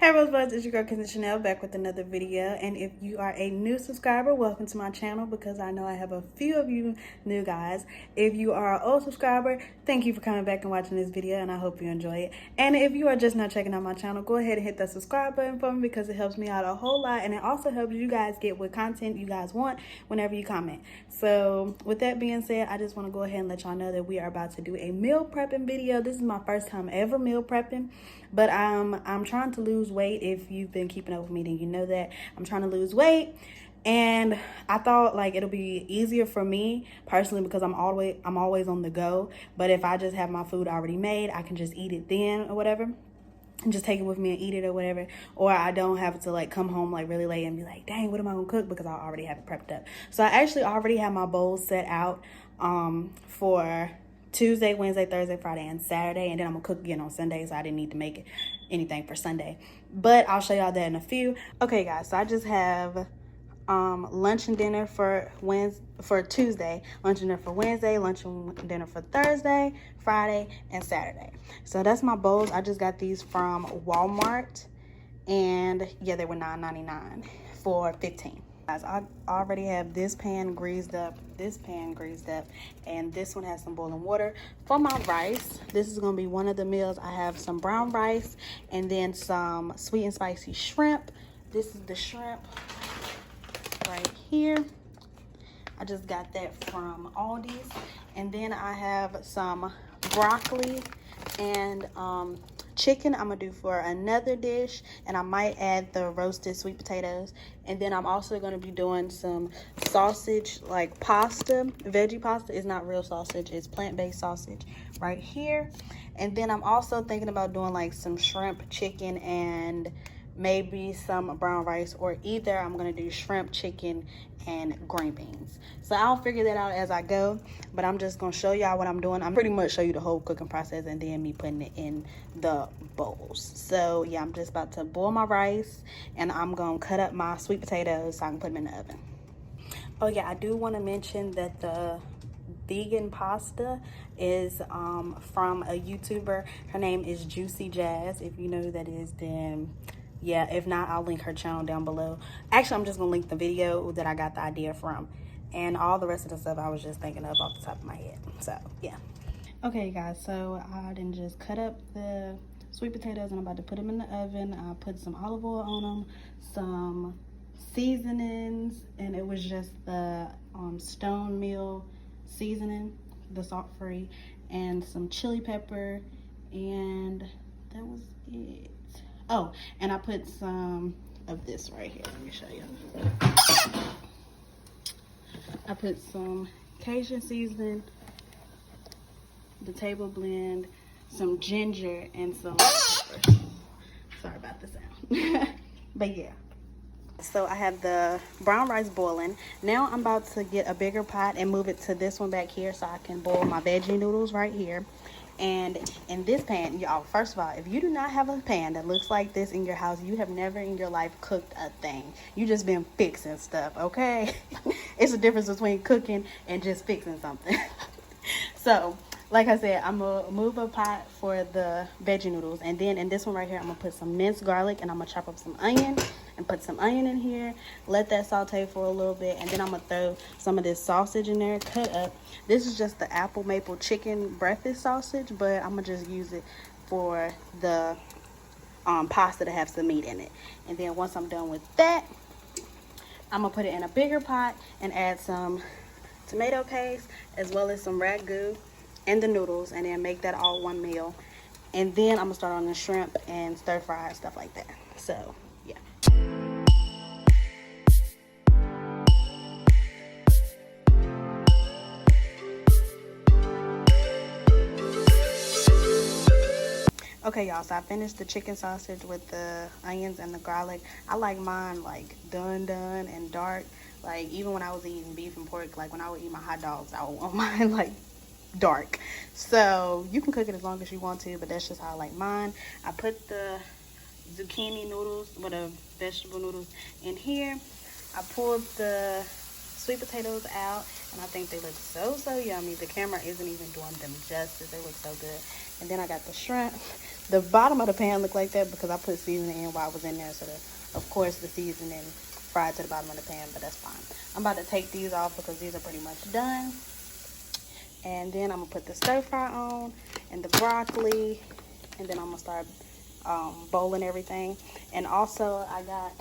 Hey Rosebuds, it's your girl KenzieChenelle back with another video. And if you are a new subscriber, welcome to my channel because I know I have a few of you new guys. If you are an old subscriber, thank you for coming back and watching this video and I hope you enjoy it. And if you are just now checking out my channel, go ahead and hit that subscribe button for me because it helps me out a whole lot and it also helps you guys get what content you guys want whenever you comment. So with that being said, I just want to go ahead and let y'all know that we are about to do a meal prepping video. This is my first time ever meal prepping, but I'm trying to lose weight. If you've been keeping up with me, then you know that I'm trying to lose weight, and I thought like it'll be easier for me personally because I'm always on the go. But if I just have my food already made, I can just eat it then or whatever, and just take it with me and eat it or whatever. Or I don't have to like come home like really late and be like, dang, what am I gonna cook, because I already have it prepped up. So I actually already have my bowls set out for Tuesday, Wednesday, Thursday, Friday, and Saturday, and then I'm gonna cook again on Sunday, so I didn't need to make anything for Sunday, but I'll show y'all that in a few. Okay guys, so I just have lunch and dinner for Tuesday, lunch and dinner for Wednesday, lunch and dinner for Thursday, Friday, and Saturday. So that's my bowls. I just got these from Walmart, and yeah, they were $9.99 for 15. Guys, I already have this pan greased up, and this one has some boiling water. For my rice, this is gonna be one of the meals. I have some brown rice and then some sweet and spicy shrimp. This is the shrimp right here. I just got that from Aldi's. And then I have some broccoli and chicken I'm gonna do for another dish, and I might add the roasted sweet potatoes. And then I'm also gonna be doing some sausage, like pasta, veggie pasta. It's not real sausage, it's plant-based sausage right here. And then I'm also thinking about doing like some shrimp, chicken, and maybe some brown rice, or either I'm gonna do shrimp, chicken, and green beans. So I'll figure that out as I go, but I'm just gonna show y'all what I'm doing. I'm pretty much show you the whole cooking process and then me putting it in the bowls. So yeah, I'm just about to boil my rice, and I'm gonna cut up my sweet potatoes so I can put them in the oven. Oh yeah, I do want to mention that the vegan pasta is from a YouTuber. Her name is Juicy Jazz. If you know who that is, then yeah, if not, I'll link her channel down below. Actually, I'm just gonna link the video that I got the idea from, and all the rest of the stuff I was just thinking of off the top of my head. So yeah. Okay guys, so I didn't just cut up the sweet potatoes and I'm about to put them in the oven. I put some olive oil on them, some seasonings, and it was just the stone meal seasoning, the salt free, and some chili pepper, and that was it. Oh, and I put some of this right here. Let me show you. I put some Cajun seasoning, the table blend, some ginger, and some pepper. Sorry about the sound. But yeah. So I have the brown rice boiling. Now I'm about to get a bigger pot and move it to this one back here so I can boil my veggie noodles right here. And in this pan, y'all, first of all, if you do not have a pan that looks like this in your house, you have never in your life cooked a thing. You just been fixing stuff, okay? It's a difference between cooking and just fixing something. So like I said, I'm gonna move a pot for the veggie noodles, and then in this one right here, I'm gonna put some minced garlic, and I'm gonna chop up some onion and put some onion in here, let that saute for a little bit, and then I'm gonna throw some of this sausage in there, cut up. This is just the apple maple chicken breakfast sausage, but I'm gonna just use it for the pasta to have some meat in it. And then once I'm done with that, I'm gonna put it in a bigger pot and add some tomato paste as well as some ragu and the noodles, and then make that all one meal. And then I'm gonna start on the shrimp and stir fry and stuff like that. So yeah. Okay y'all, so I finished the chicken sausage with the onions and the garlic. I like mine like done and dark. Like even when I was eating beef and pork, like when I would eat my hot dogs, I would want mine like dark. So you can cook it as long as you want to, but that's just how I like mine. I put the zucchini noodles, or the vegetable noodles, in here. I pulled the sweet potatoes out, and I think they look so yummy. The camera isn't even doing them justice. They look so good. And then I got the shrimp. The bottom of the pan looked like that because I put seasoning in while I was in there. So, of course, the seasoning fried to the bottom of the pan, but that's fine. I'm about to take these off because these are pretty much done. And then I'm going to put the stir fry on and the broccoli. And then I'm going to start boiling everything. And also, I got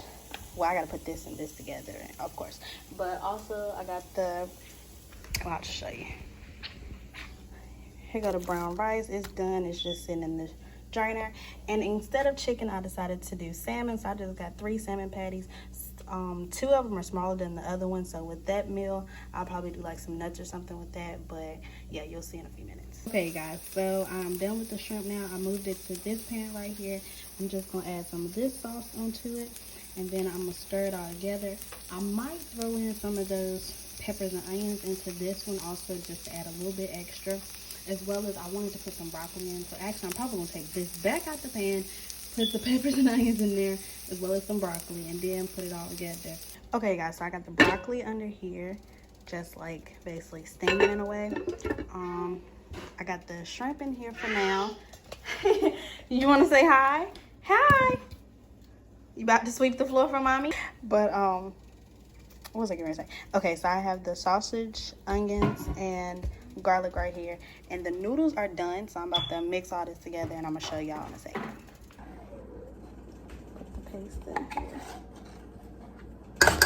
to put this and this together, of course. But also, I got the, I'll just show you. Here go the brown rice. It's done. It's just sitting in the drainer. And instead of chicken, I decided to do salmon. So I just got 3 salmon patties. 2 of them are smaller than the other one. So with that meal, I'll probably do like some nuts or something with that. But yeah, you'll see in a few minutes. Okay, guys. So I'm done with the shrimp now. I moved it to this pan right here. I'm just going to add some of this sauce onto it. And then I'm going to stir it all together. I might throw in some of those peppers and onions into this one also, just to add a little bit extra. As well as I wanted to put some broccoli in. So actually, I'm probably going to take this back out the pan, put the peppers and onions in there, as well as some broccoli, and then put it all together. Okay, guys, so I got the broccoli under here, just like basically steaming in a way. I got the shrimp in here for now. You want to say hi? Hi! You about to sweep the floor for mommy? But, what was I going to say? Okay, so I have the sausage, onions, and garlic right here. And the noodles are done, so I'm about to mix all this together, and I'm going to show y'all in a second. Put the paste in here.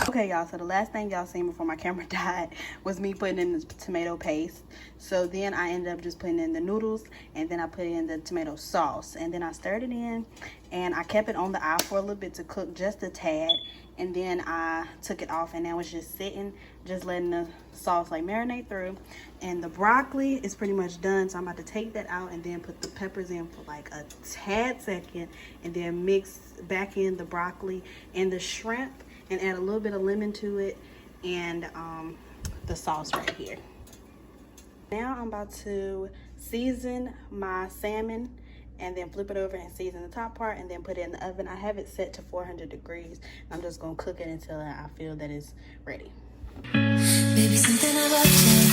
Okay, y'all, so the last thing y'all seen before my camera died was me putting in the tomato paste. So then I ended up just putting in the noodles, and then I put in the tomato sauce, and then I stirred it in, and I kept it on the eye for a little bit to cook just a tad, and then I took it off, and now it's just sitting, just letting the sauce like marinate through. And the broccoli is pretty much done, so I'm about to take that out and then put the peppers in for like a tad second, and then mix back in the broccoli and the shrimp, and add a little bit of lemon to it, and the sauce right here. Now I'm about to season my salmon, and then flip it over and season the top part, and then put it in the oven. I have it set to 400 degrees. I'm just gonna cook it until I feel that it's ready. Baby, something about you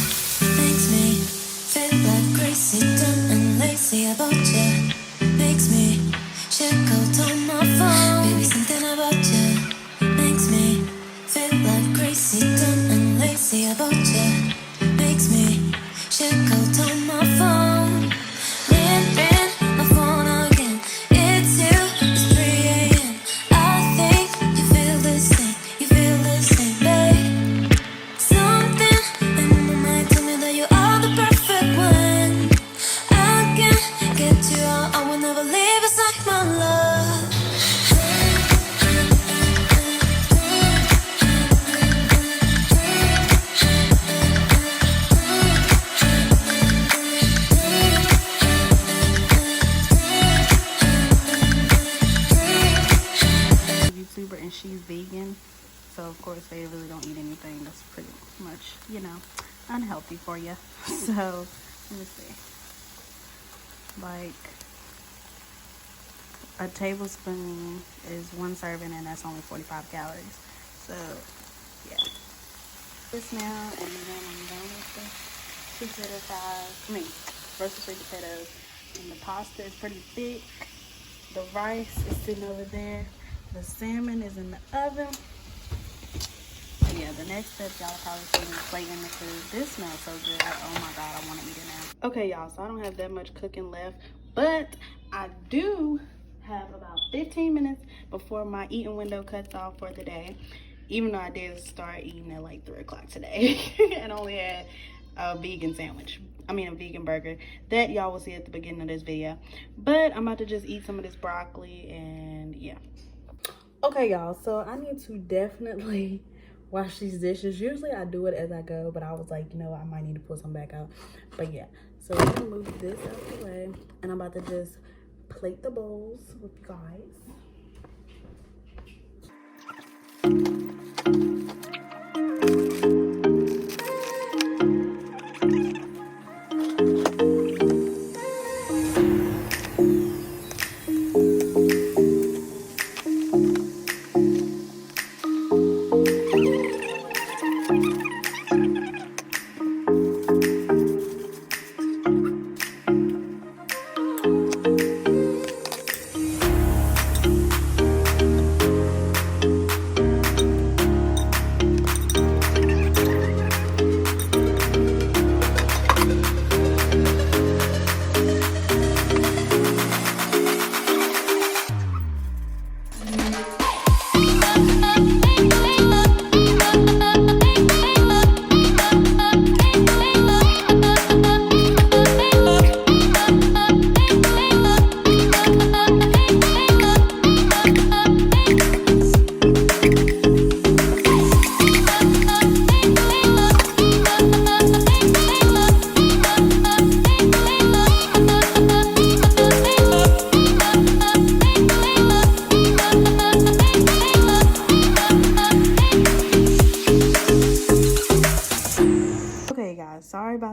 makes me feel like crazy, dumb and lazy about you. Makes me check out on my phone. Baby, something about you makes me feel like crazy, dumb and lazy about you. Makes me check out on my phone. Ring my phone again. It's you. It's 3 a.m. I think you feel the same. You feel the same, babe. Something in my mind tell me that you are the perfect one. I can't get you out. I will never leave aside my love. YouTuber, and she's vegan, so of course they really don't eat anything that's pretty much, you know, unhealthy for you. So let me see, like a tablespoon is 1 serving, and that's only 45 calories. So yeah, this now, and then I'm done with the 2 potato fries, roasted sweet potatoes, and the pasta is pretty thick. The rice is sitting over there. The salmon is in the oven. So yeah, the next step, y'all probably see me plating the food. This smells so good. Oh my God, I want to eat it now. Okay, y'all, so I don't have that much cooking left, but I do have about 15 minutes before my eating window cuts off for the day. Even though I did start eating at like 3 o'clock today and only had a vegan sandwich. A vegan burger. That y'all will see at the beginning of this video. But I'm about to just eat some of this broccoli, and yeah. Okay, y'all, so I need to definitely wash these dishes. Usually I do it as I go, but I was like, you know, I might need to pull some back out. But yeah, so I'm gonna move this out of the way, and I'm about to just plate the bowls with you guys.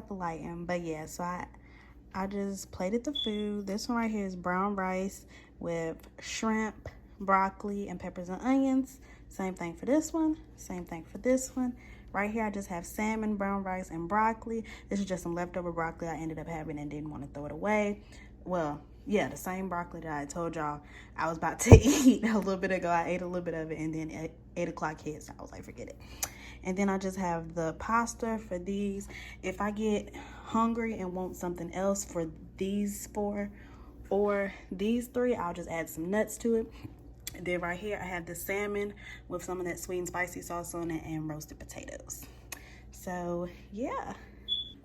got the lighting. But yeah, so I just plated the food. This one right here is brown rice with shrimp, broccoli, and peppers and onions. Same thing for this one. Same thing for this one. Right here, I just have salmon, brown rice, and broccoli. This is just some leftover broccoli I ended up having and didn't want to throw it away. Well, yeah, the same broccoli that I told y'all I was about to eat a little bit ago. I ate a little bit of it, and then at 8 o'clock hit, so I was like, forget it. And then I just have the pasta for these. If I get hungry and want something else for these 4 or these 3, I'll just add some nuts to it. And then right here, I have the salmon with some of that sweet and spicy sauce on it and roasted potatoes. So, yeah.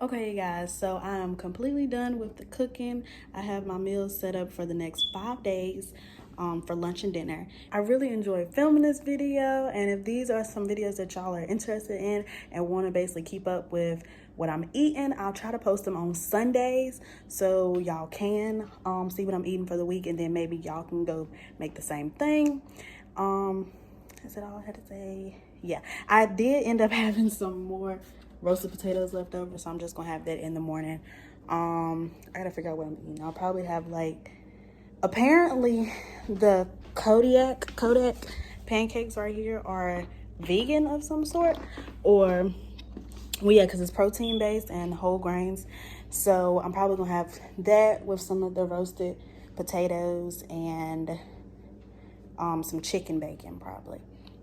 Okay, you guys, so I am completely done with the cooking. I have my meals set up for the next 5 days for lunch and dinner. I really enjoyed filming this video, and if these are some videos that y'all are interested in and want to basically keep up with what I'm eating, I'll try to post them on Sundays so y'all can see what I'm eating for the week, and then maybe y'all can go make the same thing. Is that all I had to say? Yeah, I did end up having some more roasted potatoes left over, so I'm just gonna have that in the morning. I gotta figure out what I'm eating. I'll probably have like, apparently the Kodak pancakes right here are vegan of some sort, or well, yeah, because it's protein based and whole grains. So I'm probably gonna have that with some of the roasted potatoes and some chicken bacon probably.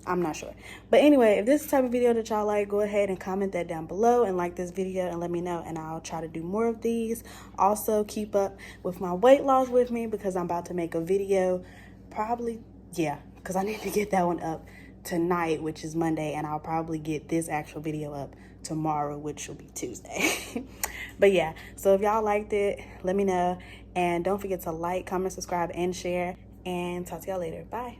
I'm not sure. But anyway, if this is the type of video that y'all like, go ahead and comment that down below and like this video and let me know, and I'll try to do more of these. Also, keep up with my weight loss with me because I'm about to make a video probably, yeah, because I need to get that one up tonight, which is Monday, and I'll probably get this actual video up tomorrow, which will be Tuesday. But yeah, so if y'all liked it, let me know, and don't forget to like, comment, subscribe, and share, and talk to y'all later. Bye.